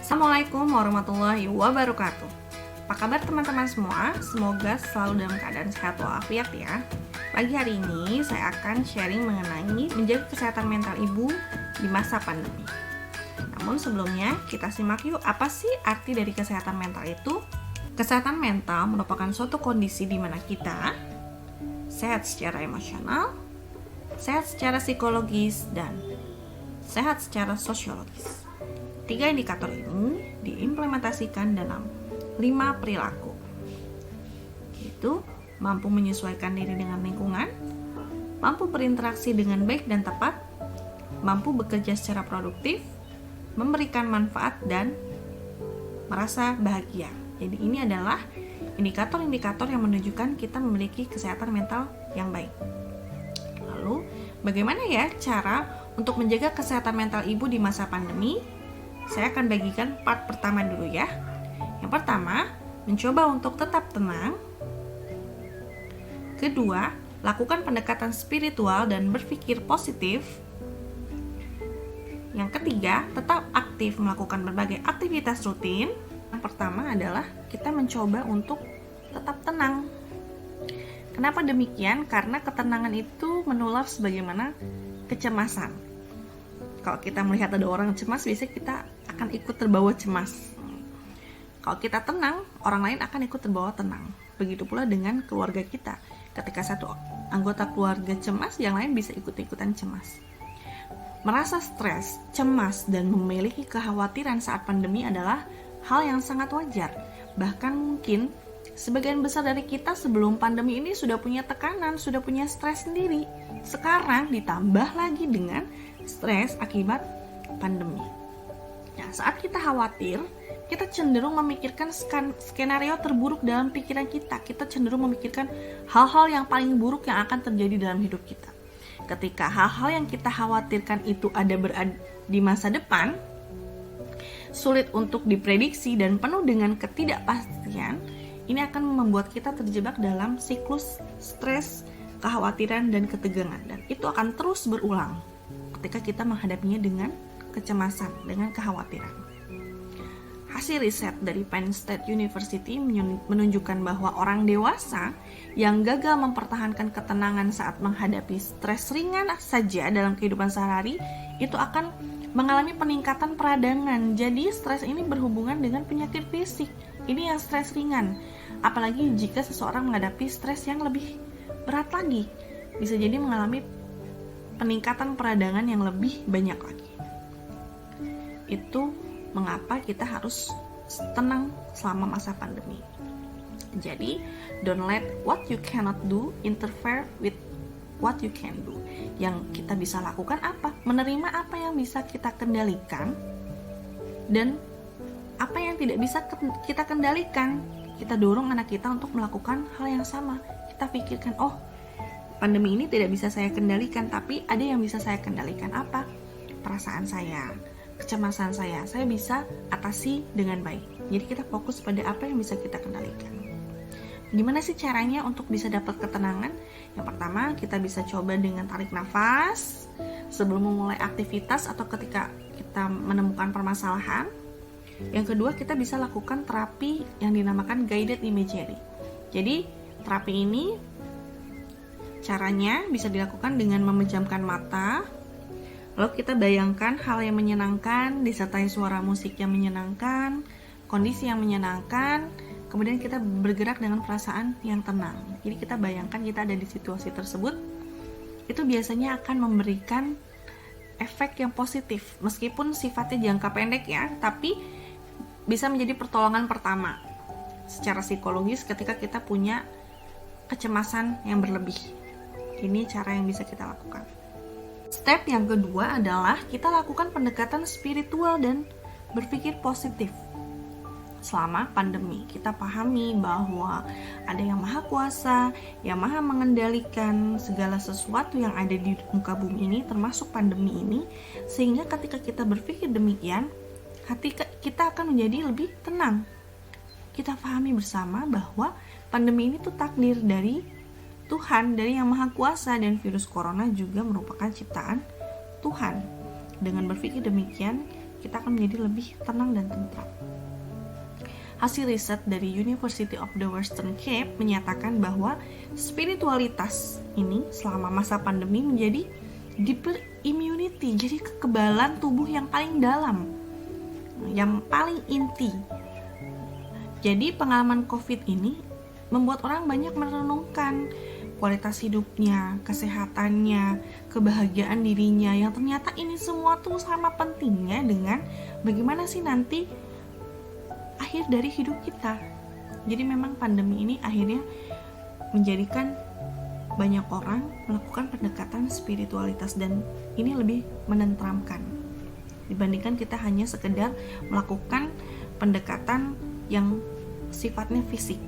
Assalamualaikum warahmatullahi wabarakatuh. Apa kabar teman-teman semua? Semoga selalu dalam keadaan sehat walafiat ya. Pagi hari ini saya akan sharing mengenai menjaga kesehatan mental ibu di masa pandemi. Namun sebelumnya kita simak yuk, apa sih arti dari kesehatan mental itu? Kesehatan mental merupakan suatu kondisi di mana kita sehat secara emosional, sehat secara psikologis, dan sehat secara sosiologis. 3 indikator ini diimplementasikan dalam 5 perilaku, yaitu mampu menyesuaikan diri dengan lingkungan, mampu berinteraksi dengan baik dan tepat, mampu bekerja secara produktif, memberikan manfaat, dan merasa bahagia. Jadi ini adalah indikator-indikator yang menunjukkan kita memiliki kesehatan mental yang baik. Lalu, bagaimana ya cara untuk menjaga kesehatan mental ibu di masa pandemi? Saya akan bagikan part pertama dulu ya. Yang pertama, mencoba untuk tetap tenang. Kedua, lakukan pendekatan spiritual dan berpikir positif. Yang ketiga, tetap aktif melakukan berbagai aktivitas rutin. Yang pertama adalah kita mencoba untuk tetap tenang. Kenapa demikian? Karena ketenangan itu menular sebagaimana kecemasan. Kalau kita melihat ada orang cemas, biasanya kita akan ikut terbawa cemas. Kalau kita tenang, orang lain akan ikut terbawa tenang. Begitu pula dengan keluarga kita. Ketika satu anggota keluarga cemas, yang lain bisa ikut-ikutan cemas. Merasa stres, cemas, dan memiliki kekhawatiran saat pandemi adalah hal yang sangat wajar. Bahkan mungkin sebagian besar dari kita sebelum pandemi ini sudah punya tekanan, sudah punya stres sendiri. Sekarang ditambah lagi dengan stres akibat pandemi. Nah, saat kita khawatir, kita cenderung memikirkan skenario terburuk dalam pikiran kita. Kita cenderung memikirkan hal-hal yang paling buruk yang akan terjadi dalam hidup kita. Ketika hal-hal yang kita khawatirkan itu ada di masa depan, sulit untuk diprediksi dan penuh dengan ketidakpastian, ini akan membuat kita terjebak dalam siklus stres, kekhawatiran, dan ketegangan. Dan itu akan terus berulang ketika kita menghadapinya dengan kecemasan, dengan kekhawatiran. Hasil riset dari Penn State University menunjukkan bahwa orang dewasa yang gagal mempertahankan ketenangan saat menghadapi stres ringan saja dalam kehidupan sehari-hari itu akan mengalami peningkatan peradangan. Jadi stres ini berhubungan dengan penyakit fisik. Ini yang stres ringan. Apalagi jika seseorang menghadapi stres yang lebih berat lagi, bisa jadi mengalami peningkatan peradangan yang lebih banyak lagi. Itu mengapa kita harus tenang selama masa pandemi. Jadi, don't let what you cannot do interfere with what you can do. Yang kita bisa lakukan apa? Menerima apa yang bisa kita kendalikan dan apa yang tidak bisa kita kendalikan. Kita dorong anak kita untuk melakukan hal yang sama. Kita pikirkan, oh, pandemi ini tidak bisa saya kendalikan, tapi ada yang bisa saya kendalikan. Apa? Perasaan saya, kecemasan saya bisa atasi dengan baik. Jadi kita fokus pada apa yang bisa kita kendalikan. Gimana sih caranya untuk bisa dapat ketenangan? Yang pertama, kita bisa coba dengan tarik nafas sebelum memulai aktivitas atau ketika kita menemukan permasalahan. Yang kedua, kita bisa lakukan terapi yang dinamakan guided imagery. Jadi, terapi ini caranya bisa dilakukan dengan memejamkan mata. Lalu kita bayangkan hal yang menyenangkan disertai suara musik yang menyenangkan, kondisi yang menyenangkan, kemudian kita bergerak dengan perasaan yang tenang. Jadi kita bayangkan kita ada di situasi tersebut. Itu biasanya akan memberikan efek yang positif, meskipun sifatnya jangka pendek ya, tapi bisa menjadi pertolongan pertama secara psikologis ketika kita punya kecemasan yang berlebih. Ini cara yang bisa kita lakukan. Step yang kedua adalah kita lakukan pendekatan spiritual dan berpikir positif. Selama pandemi, kita pahami bahwa ada yang maha kuasa, yang maha mengendalikan segala sesuatu yang ada di muka bumi ini, termasuk pandemi ini, sehingga ketika kita berpikir demikian, hati kita akan menjadi lebih tenang. Kita pahami bersama bahwa pandemi ini tuh takdir dari Tuhan, dari Yang Maha Kuasa, dan virus corona juga merupakan ciptaan Tuhan. Dengan berpikir demikian, kita akan menjadi lebih tenang dan tentram. Hasil riset dari University of the Western Cape menyatakan bahwa spiritualitas ini selama masa pandemi menjadi deeper immunity, jadi kekebalan tubuh yang paling dalam, yang paling inti. Jadi pengalaman COVID ini membuat orang banyak merenungkan kualitas hidupnya, kesehatannya, kebahagiaan dirinya, yang ternyata ini semua tuh sama pentingnya dengan bagaimana sih nanti akhir dari hidup kita. Jadi memang pandemi ini akhirnya menjadikan banyak orang melakukan pendekatan spiritualitas, dan ini lebih menenteramkan dibandingkan kita hanya sekedar melakukan pendekatan yang sifatnya fisik.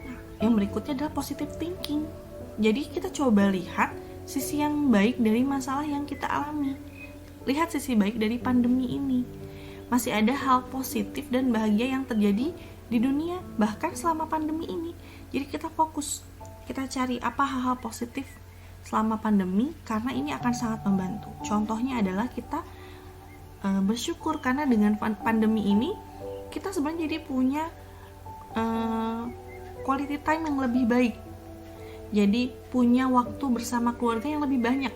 Nah, yang berikutnya adalah positive thinking. Jadi kita coba lihat sisi yang baik dari masalah yang kita alami. Lihat sisi baik dari pandemi ini. Masih ada hal positif dan bahagia yang terjadi di dunia bahkan selama pandemi ini. Jadi kita fokus, kita cari apa hal-hal positif selama pandemi, karena ini akan sangat membantu. Contohnya adalah kita bersyukur karena dengan pandemi ini kita sebenarnya jadi punya quality time yang lebih baik. Jadi punya waktu bersama keluarga yang lebih banyak.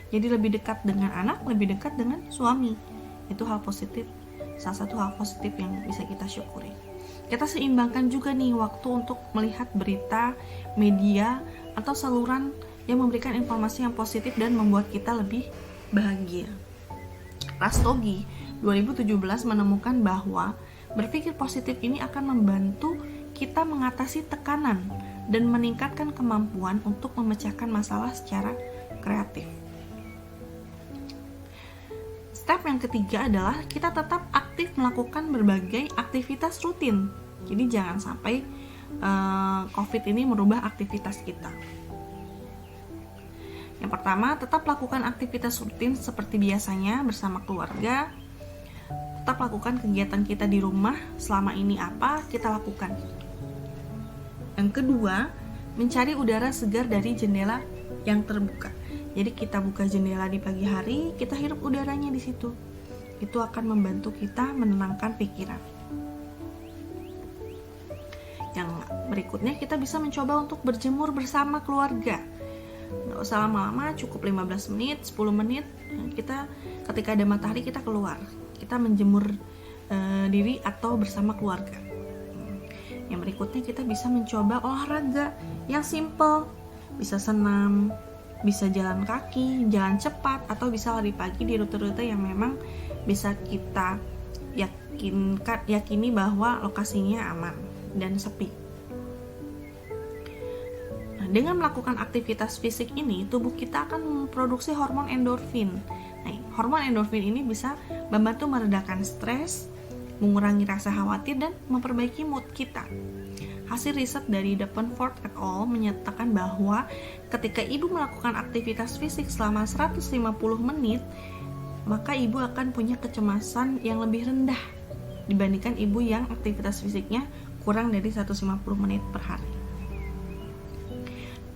Jadi lebih dekat dengan anak, lebih dekat dengan suami. Itu hal positif, salah satu hal positif yang bisa kita syukuri. Kita seimbangkan juga nih waktu untuk melihat berita, media, atau saluran yang memberikan informasi yang positif dan membuat kita lebih bahagia. Rastogi 2017 menemukan bahwa berpikir positif ini akan membantu kita mengatasi tekanan dan meningkatkan kemampuan untuk memecahkan masalah secara kreatif. Step yang ketiga adalah kita tetap aktif melakukan berbagai aktivitas rutin. Jadi jangan sampai COVID ini merubah aktivitas kita. Yang pertama, tetap lakukan aktivitas rutin seperti biasanya bersama keluarga. Tetap lakukan kegiatan kita di rumah. Selama ini apa kita lakukan. Yang kedua, mencari udara segar dari jendela yang terbuka. Jadi kita buka jendela di pagi hari, kita hirup udaranya di situ. Itu akan membantu kita menenangkan pikiran. Yang berikutnya, kita bisa mencoba untuk berjemur bersama keluarga. Nggak usah lama-lama, cukup 15 menit, 10 menit. Kita ketika ada matahari kita keluar. Kita menjemur diri atau bersama keluarga. Yang berikutnya, kita bisa mencoba olahraga yang simple. Bisa senam, bisa jalan kaki, jalan cepat, atau bisa lari pagi di rute-rute yang memang bisa kita yakini bahwa lokasinya aman dan sepi. Nah, dengan melakukan aktivitas fisik ini, tubuh kita akan memproduksi hormon endorfin. Nah, hormon endorfin ini bisa membantu meredakan stres, mengurangi rasa khawatir, dan memperbaiki mood kita. Hasil riset dari Davenport et al. Menyatakan bahwa ketika ibu melakukan aktivitas fisik selama 150 menit, maka ibu akan punya kecemasan yang lebih rendah dibandingkan ibu yang aktivitas fisiknya kurang dari 150 menit per hari.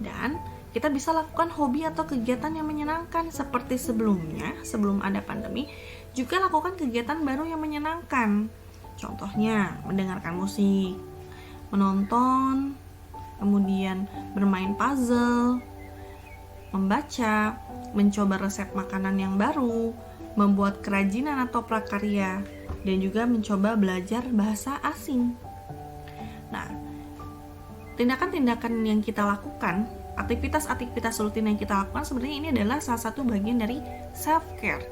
Dan kita bisa lakukan hobi atau kegiatan yang menyenangkan seperti sebelumnya, sebelum ada pandemi, juga lakukan kegiatan baru yang menyenangkan. Contohnya mendengarkan musik, menonton, kemudian bermain puzzle, membaca, mencoba resep makanan yang baru, membuat kerajinan atau prakarya, dan juga mencoba belajar bahasa asing. Nah, tindakan-tindakan yang kita lakukan, aktivitas-aktivitas rutin yang kita lakukan sebenarnya ini adalah salah satu bagian dari self-care.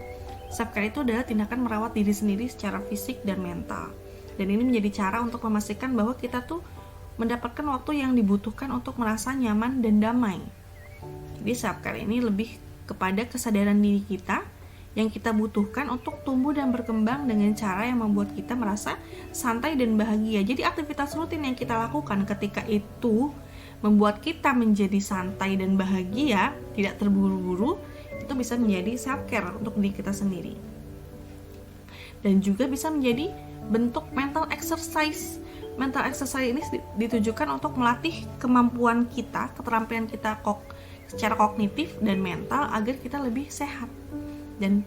Self-care itu adalah tindakan merawat diri sendiri secara fisik dan mental. Dan ini menjadi cara untuk memastikan bahwa kita tuh mendapatkan waktu yang dibutuhkan untuk merasa nyaman dan damai. Jadi self-care ini lebih kepada kesadaran diri kita yang kita butuhkan untuk tumbuh dan berkembang dengan cara yang membuat kita merasa santai dan bahagia. Jadi aktivitas rutin yang kita lakukan ketika itu membuat kita menjadi santai dan bahagia, tidak terburu-buru, itu bisa menjadi self-care untuk diri kita sendiri. Dan juga bisa menjadi bentuk mental exercise. Mental exercise ini ditujukan untuk melatih kemampuan kita, keterampilan kita secara kognitif dan mental agar kita lebih sehat. Dan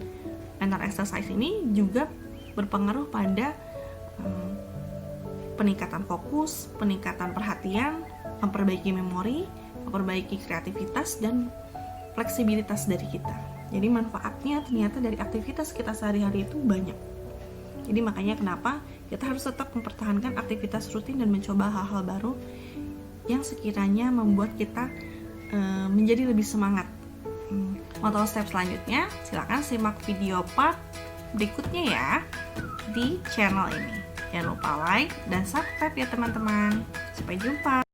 mental exercise ini juga berpengaruh pada peningkatan fokus, peningkatan perhatian, memperbaiki memori, memperbaiki kreativitas, dan fleksibilitas dari kita. Jadi manfaatnya ternyata dari aktivitas kita sehari-hari itu banyak. Jadi makanya kenapa kita harus tetap mempertahankan aktivitas rutin dan mencoba hal-hal baru yang sekiranya membuat kita menjadi lebih semangat. Mau tahu step selanjutnya? Silakan simak video part berikutnya ya di channel ini. Jangan lupa like dan subscribe ya teman-teman. Sampai jumpa.